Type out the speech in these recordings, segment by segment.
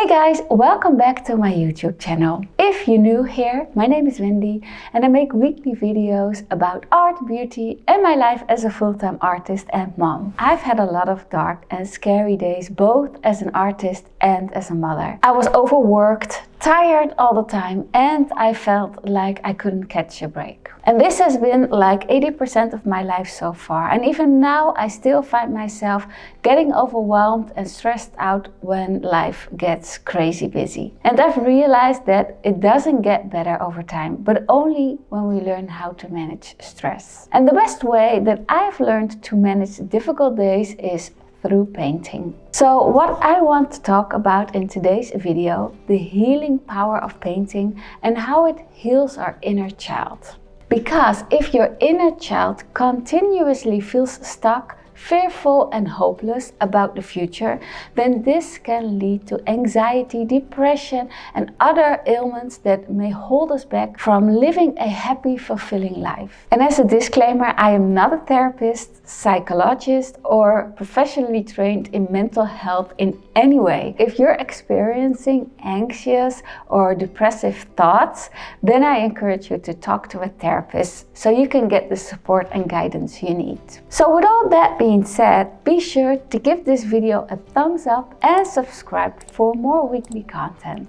Hey guys, welcome back to my YouTube channel. If you're new here, my name is Wendy and I make weekly videos about art, beauty and my life as a full-time artist and mom. I've had a lot of dark and scary days, both as an artist and as a mother. I was overworked, tired all the time, and I felt like I couldn't catch a break. And this has been like 80% of my life so far. And even now I still find myself getting overwhelmed and stressed out when life gets crazy busy. And I've realized that it doesn't get better over time, but only when we learn how to manage stress. And the best way that I've learned to manage difficult days is through painting. So what I want to talk about in today's video, the healing power of painting and how it heals our inner child. Because if your inner child continuously feels stuck, fearful and hopeless about the future, then this can lead to anxiety, depression and other ailments that may hold us back from living a happy, fulfilling life. And as a disclaimer, I am not a therapist, psychologist or professionally trained in mental health in any way. If you're experiencing anxious or depressive thoughts, then I encourage you to talk to a therapist so you can get the support and guidance you need. So with all that being said, be sure to give this video a thumbs up and subscribe for more weekly content.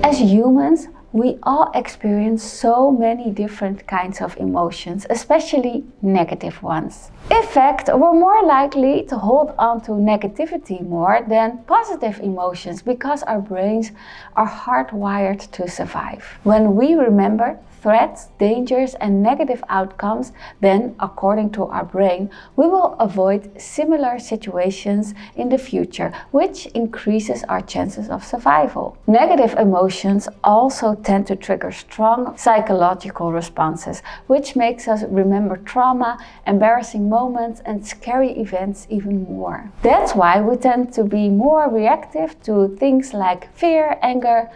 As humans, we all experience so many different kinds of emotions, especially negative ones. In fact, we're more likely to hold on to negativity more than positive emotions because our brains are hardwired to survive. When we remember threats, dangers and negative outcomes, then according to our brain, we will avoid similar situations in the future, which increases our chances of survival. Negative emotions also tend to trigger strong psychological responses, which makes us remember trauma, embarrassing moments and scary events even more. That's why we tend to be more reactive to things like fear, anger,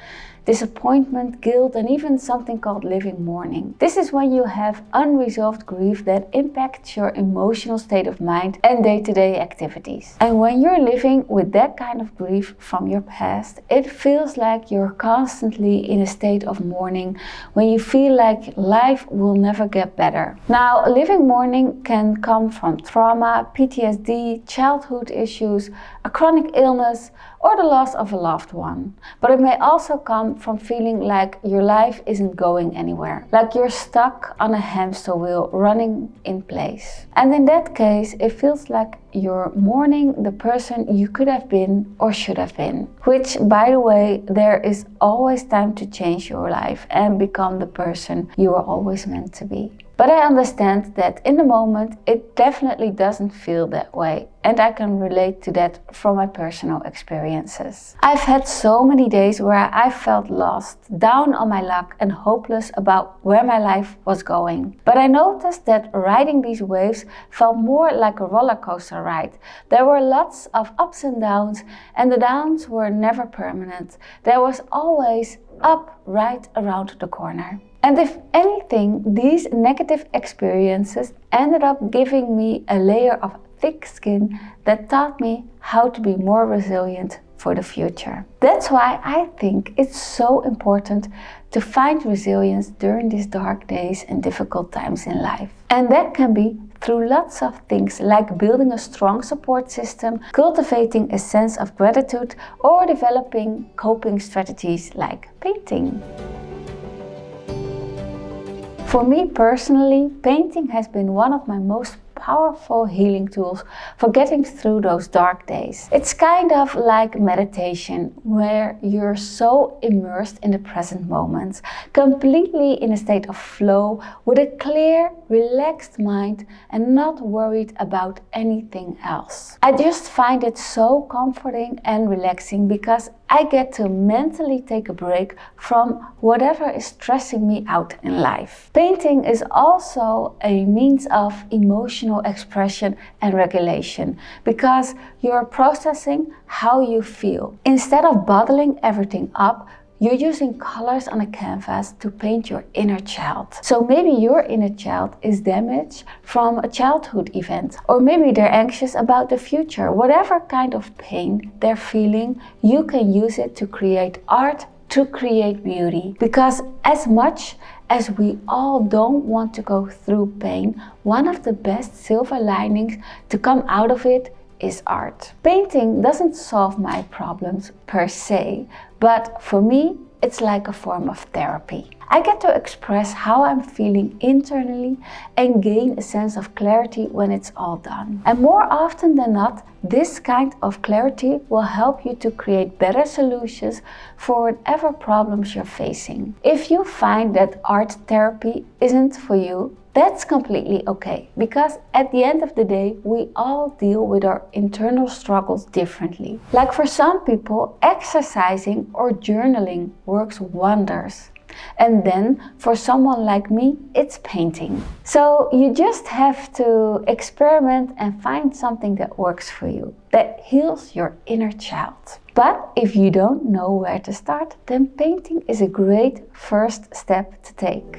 disappointment, guilt and even something called living mourning. This is when you have unresolved grief that impacts your emotional state of mind and day-to-day activities. And when you're living with that kind of grief from your past, it feels like you're constantly in a state of mourning when you feel like life will never get better. Now, living mourning can come from trauma, PTSD, childhood issues, a chronic illness or the loss of a loved one. But it may also come from feeling like your life isn't going anywhere, like you're stuck on a hamster wheel running in place. And in that case, it feels like you're mourning the person you could have been or should have been. Which, by the way, there is always time to change your life and become the person you were always meant to be. But I understand that in the moment it definitely doesn't feel that way, and I can relate to that from my personal experiences. I've had so many days where I felt lost, down on my luck and hopeless about where my life was going. But I noticed that riding these waves felt more like a roller coaster ride. There were lots of ups and the downs were never permanent. There was always up right around the corner. And if anything, these negative experiences ended up giving me a layer of thick skin that taught me how to be more resilient for the future. That's why I think it's so important to find resilience during these dark days and difficult times in life. And that can be through lots of things like building a strong support system, cultivating a sense of gratitude, or developing coping strategies like painting. For me personally, painting has been one of my most powerful healing tools for getting through those dark days. It's kind of like meditation, where you're so immersed in the present moment, completely in a state of flow, with a clear, relaxed mind and not worried about anything else. I just find it so comforting and relaxing because I get to mentally take a break from whatever is stressing me out in life. Painting is also a means of emotional expression and regulation because you're processing how you feel. Instead of bottling everything up, you're using colors on a canvas to paint your inner child. So maybe your inner child is damaged from a childhood event, or maybe they're anxious about the future. Whatever kind of pain they're feeling, you can use it to create art, to create beauty. Because as much as we all don't want to go through pain, one of the best silver linings to come out of it is art. Painting doesn't solve my problems per se, but for me, it's like a form of therapy. I get to express how I'm feeling internally and gain a sense of clarity when it's all done. And more often than not, this kind of clarity will help you to create better solutions for whatever problems you're facing. If you find that art therapy isn't for you, that's completely okay, because at the end of the day, we all deal with our internal struggles differently. Like for some people, exercising or journaling works wonders. And then for someone like me, it's painting. So you just have to experiment and find something that works for you, that heals your inner child. But if you don't know where to start, then painting is a great first step to take.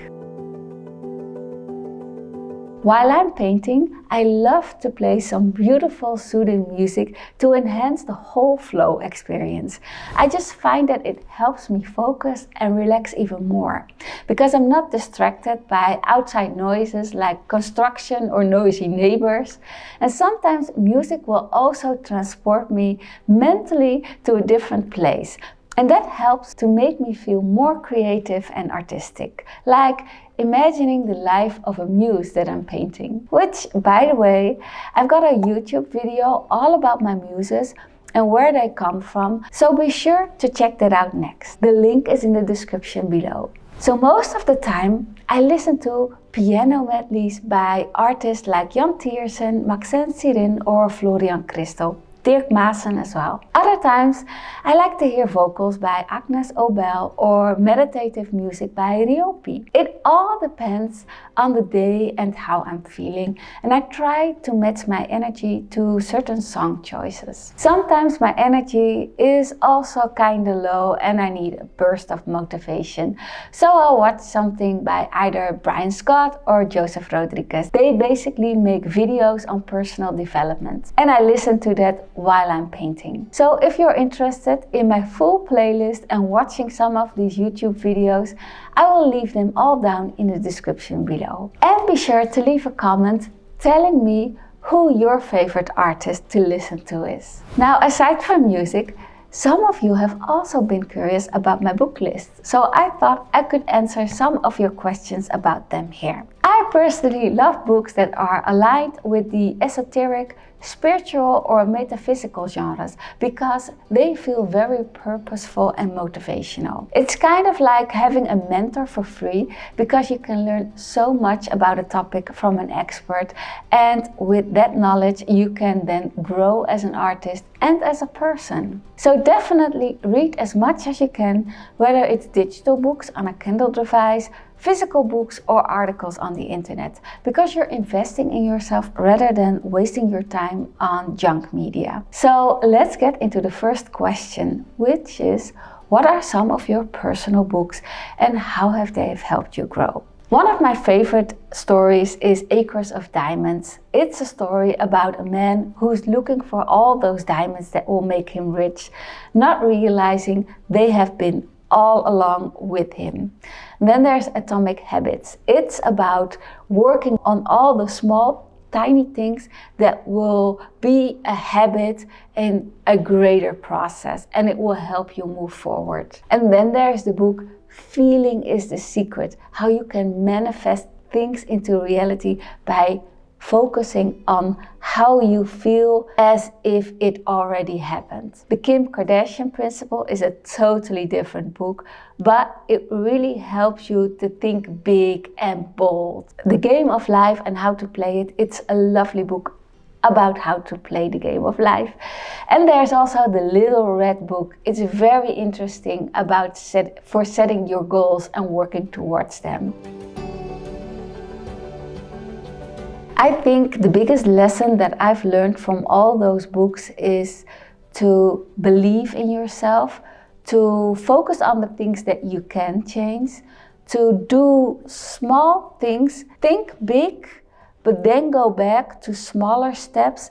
While I'm painting, I love to play some beautiful soothing music to enhance the whole flow experience. I just find that it helps me focus and relax even more, because I'm not distracted by outside noises like construction or noisy neighbors. And sometimes music will also transport me mentally to a different place. And that helps to make me feel more creative and artistic, like imagining the life of a muse that I'm painting. Which, by the way, I've got a YouTube video all about my muses and where they come from, so be sure to check that out next. The link is in the description below. So most of the time, I listen to piano medleys by artists like Jan Tiersen, Maxence Sirin or Florian Christel. Dirk Maassen as well. Other times, I like to hear vocals by Agnes Obel or meditative music by Ryopi. It all depends on the day and how I'm feeling, and I try to match my energy to certain song choices. Sometimes my energy is also kinda low and I need a burst of motivation, so I'll watch something by either Brian Scott or Joseph Rodriguez. They basically make videos on personal development, and I listen to that while I'm painting. So if you're interested in my full playlist and watching some of these YouTube videos, I will leave them all down in the description below. And be sure to leave a comment telling me who your favorite artist to listen to is. Now, aside from music, some of you have also been curious about my book list, so I thought I could answer some of your questions about them here. I personally love books that are aligned with the esoteric, spiritual or metaphysical genres because they feel very purposeful and motivational. It's kind of like having a mentor for free because you can learn so much about a topic from an expert, and with that knowledge you can then grow as an artist and as a person. So definitely read as much as you can, whether it's digital books on a Kindle device, physical books or articles on the internet, because you're investing in yourself rather than wasting your time on junk media. So let's get into the first question, which is, what are some of your personal books and how have they helped you grow? One of my favorite stories is Acres of Diamonds. It's a story about a man who's looking for all those diamonds that will make him rich, not realizing they have been all along with him. Then there's Atomic Habits. It's about working on all the small, tiny things that will be a habit and a greater process, and it will help you move forward. And then there's the book Feeling is the Secret, how you can manifest things into reality by focusing on how you feel as if it already happened. The Kim Kardashian Principle is a totally different book, but it really helps you to think big and bold. The Game of Life and How to Play It, it's a lovely book about how to play the game of life. And there's also the Little Red Book. It's very interesting about setting your goals and working towards them. I think the biggest lesson that I've learned from all those books is to believe in yourself, to focus on the things that you can change, to do small things, think big, but then go back to smaller steps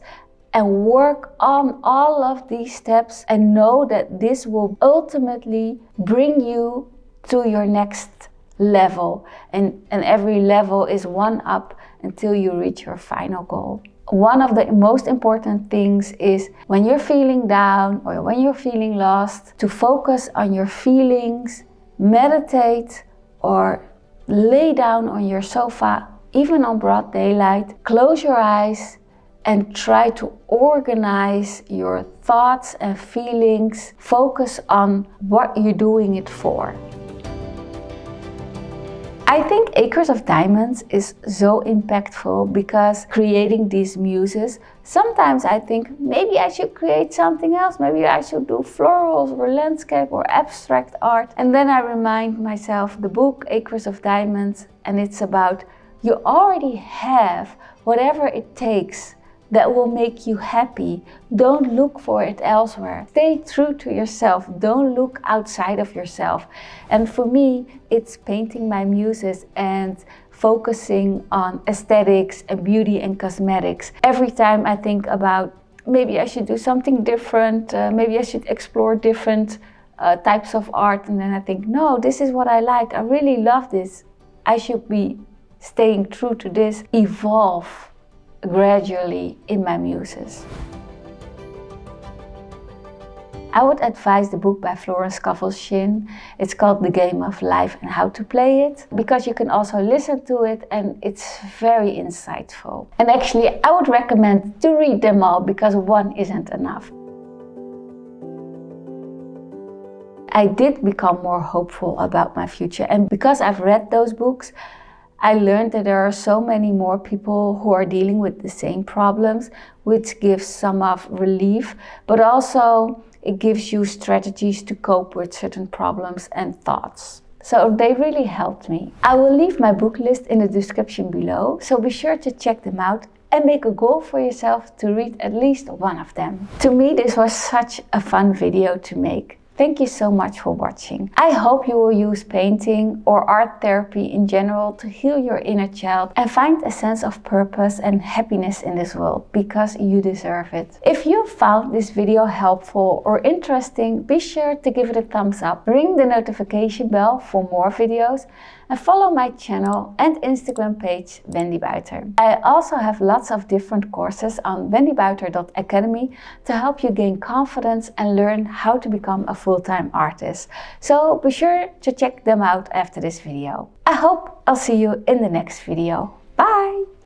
and work on all of these steps and know that this will ultimately bring you to your next level. And every level is one up until you reach your final goal. One of the most important things is when you're feeling down or when you're feeling lost, to focus on your feelings, meditate, or lay down on your sofa, even on broad daylight, close your eyes and try to organize your thoughts and feelings. Focus on what you're doing it for. I think Acres of Diamonds is so impactful because creating these muses, sometimes I think maybe I should create something else. Maybe I should do florals or landscape or abstract art. And then I remind myself the book Acres of Diamonds, and it's about you already have whatever it takes that will make you happy. Don't look for it elsewhere. Stay true to yourself. Don't look outside of yourself. And for me, it's painting my muses and focusing on aesthetics and beauty and cosmetics. Every time I think about maybe I should do something different, maybe I should explore different types of art, and then I think, no, this is what I like. I really love this. I should be staying true to this, evolve gradually in my muses. I would advise the book by Florence Scovel-Shinn. It's called The Game of Life and How to Play It, because you can also listen to it and it's very insightful. And actually, I would recommend to read them all because one isn't enough. I did become more hopeful about my future, and because I've read those books, I learned that there are so many more people who are dealing with the same problems, which gives some of relief, but also it gives you strategies to cope with certain problems and thoughts. So they really helped me. I will leave my book list in the description below, so be sure to check them out and make a goal for yourself to read at least one of them. To me, this was such a fun video to make. Thank you so much for watching. I hope you will use painting or art therapy in general to heal your inner child and find a sense of purpose and happiness in this world, because you deserve it. If you found this video helpful or interesting, be sure to give it a thumbs up, ring the notification bell for more videos, and follow my channel and Instagram page, Wendy Buiter. I also have lots of different courses on wendybuiter.academy to help you gain confidence and learn how to become a full-time artist. So be sure to check them out after this video. I hope I'll see you in the next video. Bye!